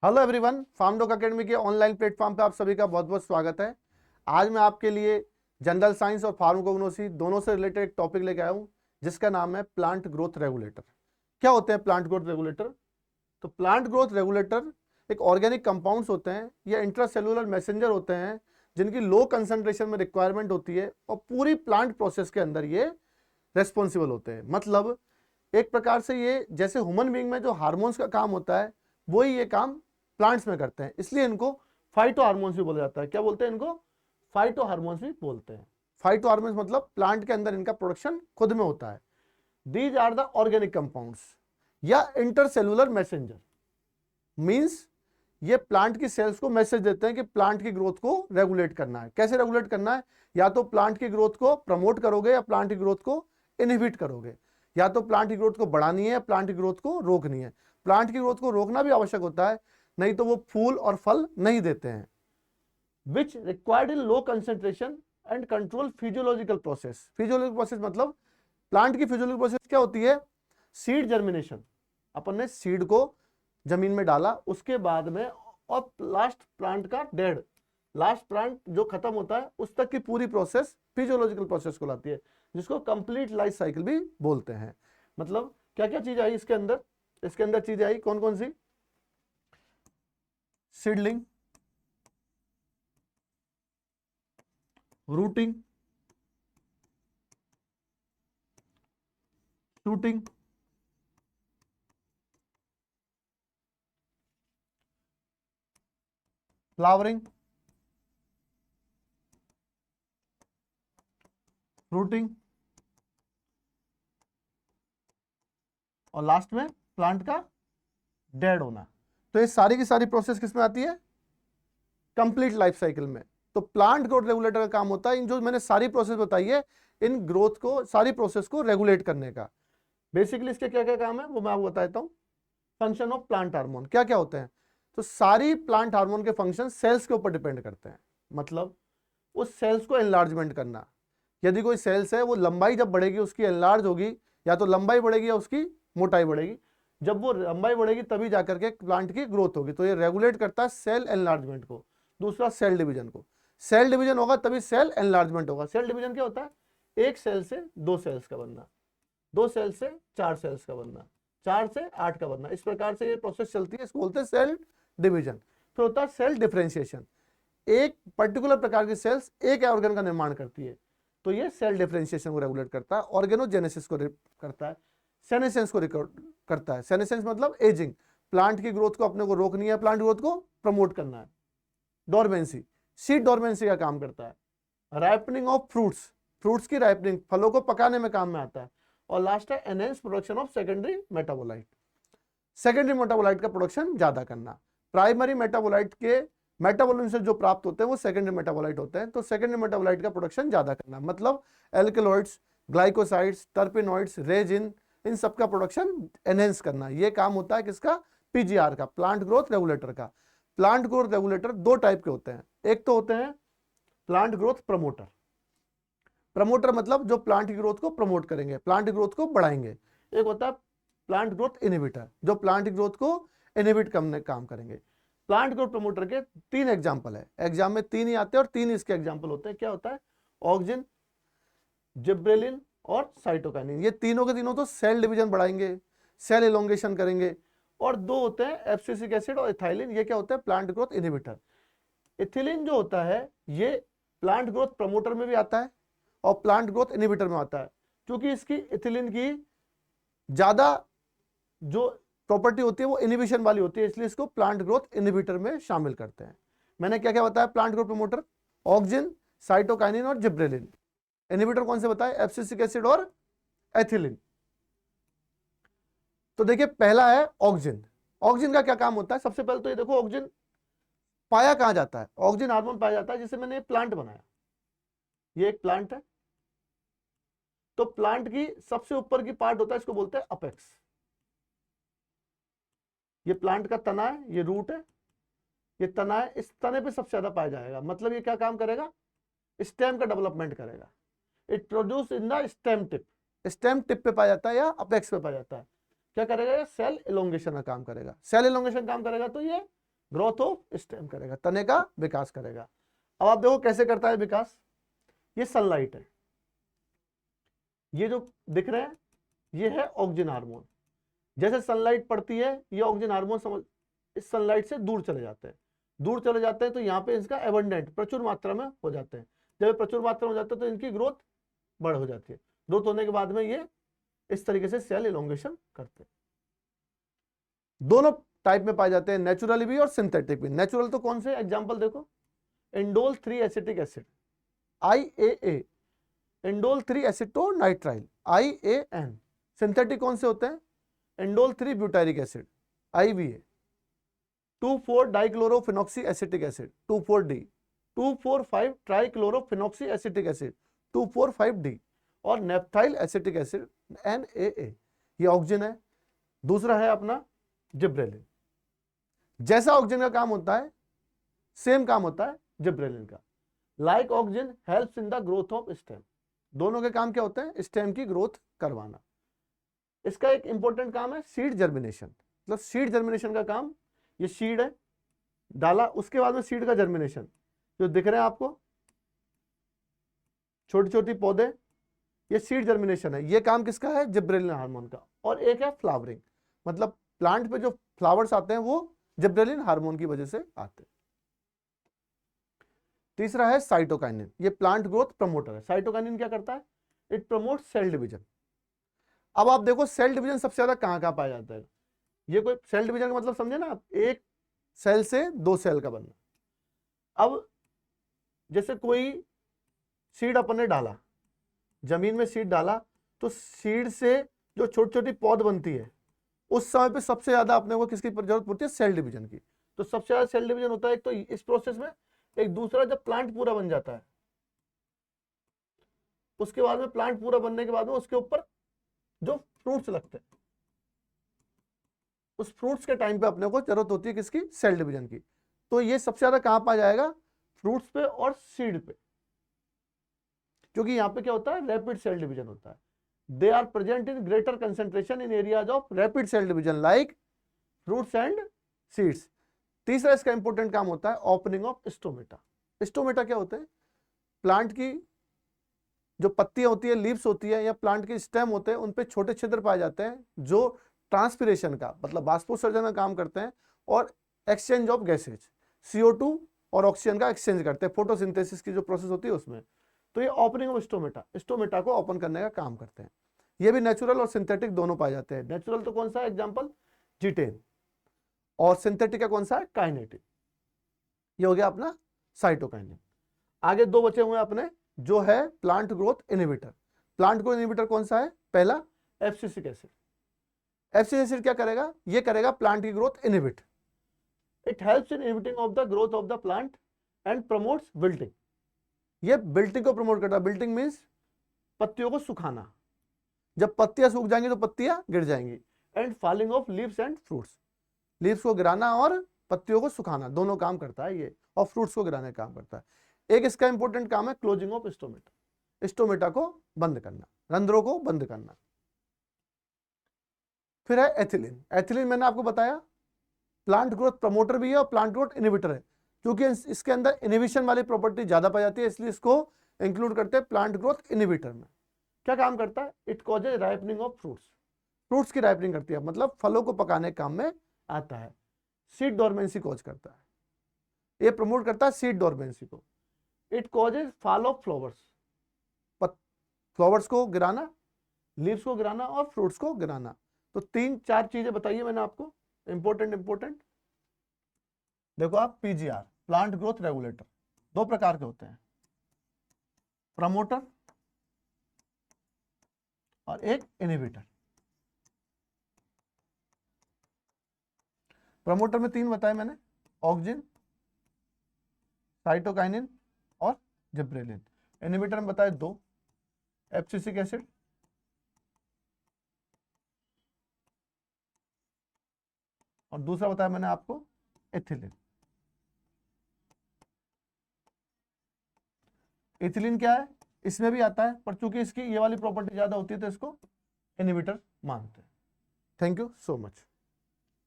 Hello everyone, फार्मडॉक academy के online platform पे आप सभी का बहुत बहुत स्वागत है। आज मैं आपके लिए जनरल साइंस और फार्माकोग्नोसी दोनों से रिलेटेड एक टॉपिक लेके आया हूँ जिसका नाम है प्लांट ग्रोथ रेगुलेटर। क्या होते हैं प्लांट ग्रोथ रेगुलेटर? तो प्लांट ग्रोथ रेगुलेटर एक ऑर्गेनिक कंपाउंड्स होते हैं या इंट्रासेलुलर मैसेंजर होते हैं जिनकी लो कंसंट्रेशन में रिक्वायरमेंट होती है और पूरी प्लांट प्रोसेस के अंदर ये रेस्पॉन्सिबल होते हैं। मतलब एक प्रकार से ये जैसे ह्यूमन बीइंग में जो हार्मोन्स का काम होता है वही ये काम प्लांट्स में करते हैं, इसलिए इनको फाइटो हार्मोन्स भी बोला जाता है। क्या बोलते हैं इनको? फाइटो हार्मोन्स भी बोलते हैं। फाइटो हार्मोन्स मतलब प्लांट के अंदर इनका प्रोडक्शन खुद में होता है। These are the organic compounds या इंटरसेलुलर मैसेंजर। मींस ये प्लांट की सेल्स को मैसेज देते हैं कि प्लांट की ग्रोथ को रेगुलेट करना है। कैसे रेगुलेट करना है? या तो प्लांट की ग्रोथ को प्रमोट करोगे या प्लांट की ग्रोथ को इनहिबिट करोगे, या तो प्लांट की ग्रोथ को बढ़ानी है या प्लांट की ग्रोथ को रोकनी है। प्लांट की ग्रोथ को रोकना भी आवश्यक होता है, नहीं तो वो फूल और फल नहीं देते हैं। Which required in low concentration and control physiological process. Physiological process मतलब प्लांट की फिजियोलॉजिकल प्रोसेस क्या होती है? सीड जर्मिनेशन, अपन ने सीड को जमीन में डाला, उसके बाद में और लास्ट प्लांट का डेड, लास्ट प्लांट जो खत्म होता है उस तक की पूरी प्रोसेस फिजियोलॉजिकल प्रोसेस को लाती है, जिसको कंप्लीट लाइफ साइकिल भी बोलते हैं। मतलब क्या क्या चीज आई इसके अंदर? इसके अंदर चीजें आई कौन कौन सी? Seedling, rooting, shooting, flowering, fruiting और लास्ट में प्लांट का डेड होना। तो ये सारी की सारी प्रोसेस किस में आती है? कंप्लीट लाइफ साइकिल में। तो प्लांट ग्रोथ रेगुलेटर का काम होता है इन जो मैंने सारी प्रोसेस बताई है, इन ग्रोथ को, सारी प्रोसेस को रेगुलेट करने का। बेसिकली इसके क्या क्या काम है वो मैं आपको बता देता हूं। फंक्शन ऑफ प्लांट हार्मोन क्या क्या होते हैं? तो सारी प्लांट हार्मोन के फंक्शन सेल्स के ऊपर डिपेंड करते हैं। मतलब उस सेल्स को एनलार्जमेंट करना। यदि कोई सेल्स है वो लंबाई जब बढ़ेगी उसकी एनलार्ज होगी, या तो लंबाई बढ़ेगी या उसकी मोटाई बढ़ेगी। जब वो लंबाई बढ़ेगी तभी जाकर के प्लांट की ग्रोथ होगी। तो ये रेगुलेट करता है सेल एनलार्जमेंट को। दूसरा सेल डिवीजन को। सेल डिवीजन होगा तभी सेल एनलार्जमेंट होगा। सेल डिवीजन क्या होता है? एक सेल से दो सेल्स का बनना, दो सेल से चार सेल्स का बनना, चार से आठ का बनना। इस प्रकार से ये प्रोसेस चलती है, इसको बोलते हैं सेल डिवीजन। फिर होता है सेल डिफरेंशिएशन। एक पर्टिकुलर प्रकार की सेल्स एक ऑर्गन का निर्माण करती है, तो ये सेल डिफरेंशिएशन को रेगुलेट करता है। ऑर्गेनोजेनेसिस को करता है, सेनेसेंस को करता है। सेनेसेंस मतलब एजिंग, प्लांट की ग्रोथ को अपने को रोकनी है, प्लांट ग्रोथ को प्रमोट करना है। डोरमेंसी, सीड डोरमेंसी का काम करता है। राइपनिंग ऑफ फ्रूट्स, फ्रूट्स की राइपनिंग, फलों को पकाने में काम में आता है। और लास्ट है enhance production of secondary metabolite. Secondary metabolite का प्रोडक्शन ज्यादा करना। प्राइमरी मेटाबोलाइट के मेटाबॉलिज्म से जो प्राप्त होते हैं वो सेकेंडरी मेटाबोलाइट होते हैं, तो सेकेंडरी मेटाबोलाइट का प्रोडक्शन ज्यादा करना। मतलब एल्केलॉइड्स, ग्लाइकोसाइड्स, टर्पिनॉइड्स, रेजिन, इन सब का प्रोडक्शन एनहेंस करना। ये काम होता है किसका? पीजीआर का, प्लांट ग्रोथ रेगुलेटर का। प्लांट ग्रोथ रेगुलेटर दो टाइप के होते हैं। एक तो होते हैं प्लांट ग्रोथ प्रमोटर। प्रमोटर मतलब जो प्लांट की ग्रोथ को प्रमोट करेंगे, प्लांट ग्रोथ को बढ़ाएंगे। एक होता है प्लांट ग्रोथ इनहिबिटर, जो प्लांट ग्रोथ को इनहिबिट करने काम करेंगे। प्लांट ग्रोथ प्रमोटर के तीन एग्जांपल है, एग्जाम में तीन ही आते हैं और तीन इसके एग्जांपल होते हैं। क्या होता है? ऑक्सिन, जिब्रेलिन और साइटोकाइनिन। ये तीनों के तीनों तो सेल डिवीजन बढ़ाएंगे, सेल इलोंगेशन करेंगे। और दो होते हैं एब्सिसिक एसिड और इथाइलिन। ये क्या होता है? Plant growth inhibitor. इथिलीन जो होता है ये प्लांट ग्रोथ प्रमोटर में भी आता है और प्लांट ग्रोथ इनहिबिटर में आता है। क्योंकि इसकी इथिलीन की ज्यादा जो प्रॉपर्टी होती है वो इनहिबिशन वाली होती है, इसलिए इसको प्लांट ग्रोथ इनहिबिटर में शामिल करते हैं। मैंने क्या क्या बताया? Plant growth promoter auxin, cytokinin और जिब्रेलिन। इनहिबिटर कौन से बताए? एब्सिसिक एसिड और एथिलीन। तो देखिए पहला है ऑक्सिन। ऑक्सिन का क्या काम होता है? सबसे पहले तो ये देखो ऑक्सिन पाया कहां जाता है? ऑक्सिन हार्मोन पाया जाता है जिसे मैंने प्लांट बनाया, ये एक प्लांट है। तो प्लांट की सबसे ऊपर की पार्ट होता है, इसको बोलते हैं अपेक्स। ये प्लांट का तना है, ये रूट है, ये तना है। इस तने पे सबसे ज्यादा पाया जाएगा। मतलब ये क्या काम करेगा? स्टेम का डेवलपमेंट करेगा। It produce in the stem tip. Stem tip पे पाया जाता है या अपेक्स पे पाया जाता है। क्या करेगा? ये सेल इलोंगेशन का काम करेगा। सेल इलोंगेशन काम करेगा तो ये ग्रोथ ऑफ स्टेम करेगा, तने का विकास करेगा। अब आप देखो कैसे करता है विकास। ये सनलाइट है, ये जो दिख रहे हैं ये है ऑक्सिन हार्मोन। जैसे सनलाइट पड़ती है ये ऑक्सिन हार्मोन समझ इस सनलाइट से दूर चले जाते हैं, दूर चले जाते हैं तो यहाँ पे इसका एबंडेंट प्रचुर मात्रा में हो जाते हैं। जब ये प्रचुर मात्रा में हो जाते हैं तो इनकी ग्रोथ बढ़ हो जाती है। ग्रोथ होने के बाद में ये इस तरीके से सेल इलोंगेशन करते हैं। दोनों टाइप में पाए जाते हैं, नेचुरली भी और सिंथेटिक भी। नेचुरल तो कौन से एग्जांपल देखो, indole 3 acetic acid IAA, indole 3 acetonitrile IAN। Synthetic कौन से होते हैं, indole 3 butyric acid IBA, 2,4 dichlorophenoxy acetic acid 2,4D, 2,4,5 trichlorophenoxy acetic acid 2,4,5D, और नेप्थाइल एसिटिक एसिड NaA। ये ऑक्सिन है। दूसरा है अपना जिब्रेलिन। जैसा ऑक्सिन का काम होता है सेम काम होता है जिब्रेलिन का। Like auxin helps in the growth of stem. दोनों के काम क्या होते हैं, स्टेम की ग्रोथ करवाना। इसका एक इंपॉर्टेंट काम है सीड जर्मिनेशन, मतलब सीड जर्मिनेशन का काम। ये सीड है डाला, उसके बाद में सीड का जर्मिनेशन जो दिख रहे हैं आपको छोटी छोटी पौधे, ये सीड जर्मिनेशन है। ये काम किसका है, जिब्रेलिन हार्मोन का। और एक है फ्लावरिंग, मतलब प्लांट पे जो फ्लावर्स आते हैं वो जिब्रेलिन हार्मोन की वजह से आते हैं। तीसरा है साइटोकाइनिन, ये प्लांट ग्रोथ प्रमोटर है। साइटोकाइनिन क्या करता है, इट प्रमोट्स सेल डिवीजन। अब आप देखो सेल डिवीजन सबसे ज्यादा कहां कहां पाया जाता है। ये कोई सेल डिवीजन का मतलब समझे ना आप, एक सेल से 2 सेल का बनना। अब जैसे कोई सीड अपन ने डाला, जमीन में सीड डाला, तो सीड से जो छोटी छोटी पौध बनती है उस समय पे सबसे ज्यादा अपने को किसकी जरूरत पड़ती है, सेल डिवीजन की। तो सबसे ज्यादा सेल डिवीजन होता है एक तो इस प्रोसेस में। एक दूसरा जब प्लांट पूरा बन जाता है, उसके बाद में प्लांट पूरा बनने के बाद में उसके ऊपर जो फ्रूट्स लगते हैं, उस फ्रूट्स के टाइम पे अपने को जरूरत होती है किसकी, सेल डिवीजन की। तो ये सबसे ज्यादा कहां पाया जाएगा, फ्रूट्स पे और सीड पे, क्योंकि यहां पे क्या होता है, रैपिड सेल डिवीजन होता है। They are present in greater concentration in areas of rapid cell division like fruits and seeds. तीसरा इसका इंपॉर्टेंट काम होता है ओपनिंग ऑफ स्टोमेटा। स्टोमेटा क्या होते हैं, प्लांट की जो पत्तियां होती है, लीव्स होती है, या प्लांट के स्टेम होते हैं, उन पे छोटे छिद्र पाए जाते हैं जो ट्रांसपिरेशन का मतलब बाष्पोत्सर्जन का काम करते हैं और एक्सचेंज ऑफ गैसेज CO2 और ऑक्सीजन का एक्सचेंज करते हैं फोटोसिंथेसिस की जो प्रोसेस होती है उसमें। तो ये ओपनिंग ऑफ स्टोमेटा को ओपन करने का काम करते हैं। ये भी नेचुरल और सिंथेटिक दोनों पाए जाते हैं। नेचुरल तो कौन सा एग्जांपल, जीटेन, और सिंथेटिक का कौन सा है, काइनेटिक। ये हो गया अपना साइटोकाइनिन। आगे 2 बचे हुए अपने, जो है plant growth inhibitor. Plant growth inhibitor कौन सा है, पहला एब्सिसिक एसिड। एब्सिसिक एसिड क्या करेगा, ये करेगा प्लांट की growth inhibit. It helps in inhibiting of the growth of the plant and promotes wilting. ये विल्टिंग को प्रमोट करता है। विल्टिंग मींस पत्तियों को सुखाना। जब पत्तियां सूख जाएंगी तो पत्तियां गिर जाएंगी। And falling of leaves and fruits, leaves को गिराना और पत्तियों को सुखाना दोनों काम करता है ये, और फ्रूट्स को गिराने का काम करता है। एक इसका इंपॉर्टेंट काम है क्लोजिंग ऑफ स्टोमेटा, स्टोमेटा को बंद करना, रंध्रों को बंद करना। फिर है एथिलीन। एथिलीन मैंने आपको बताया प्लांट ग्रोथ प्रमोटर भी है और प्लांट ग्रोथ इनहिबिटर है। क्योंकि इसके अंदर इनहिबिशन वाली प्रॉपर्टी ज्यादा पाई जाती है, इसलिए इसको इंक्लूड करते हैं प्लांट ग्रोथ इनहिबिटर में। क्या काम करता है, it causes ripening of fruits, fruits की राइपनिंग करती है, मतलब फलों को पकाने के काम में आता है। सीड डोरमेंसी कॉज करता है, ये प्रमोट करता है सीड डोरमेंसी को। It causes fall of flowers, flowers को गिराना, लीव्स को गिराना और फ्रूट्स को गिराना। तो 3-4 चीजें बताइए मैंने आपको इंपॉर्टेंट। देखो आप, PGR प्लांट ग्रोथ रेगुलेटर 2 प्रकार के होते हैं, प्रमोटर और एक इनहिबिटर। प्रमोटर में 3 बताए मैंने, ऑक्सिन, साइटोकाइनिन और जिब्रेलिन। इनहिबिटर में बताए 2, एब्सिसिक एसिड और दूसरा बताया मैंने आपको एथिलीन। एथिलीन क्या है, इसमें भी आता है, पर चूंकि इसकी ये वाली प्रॉपर्टी ज्यादा होती है तो इसको इनहिबिटर मानते हैं। Thank you so much.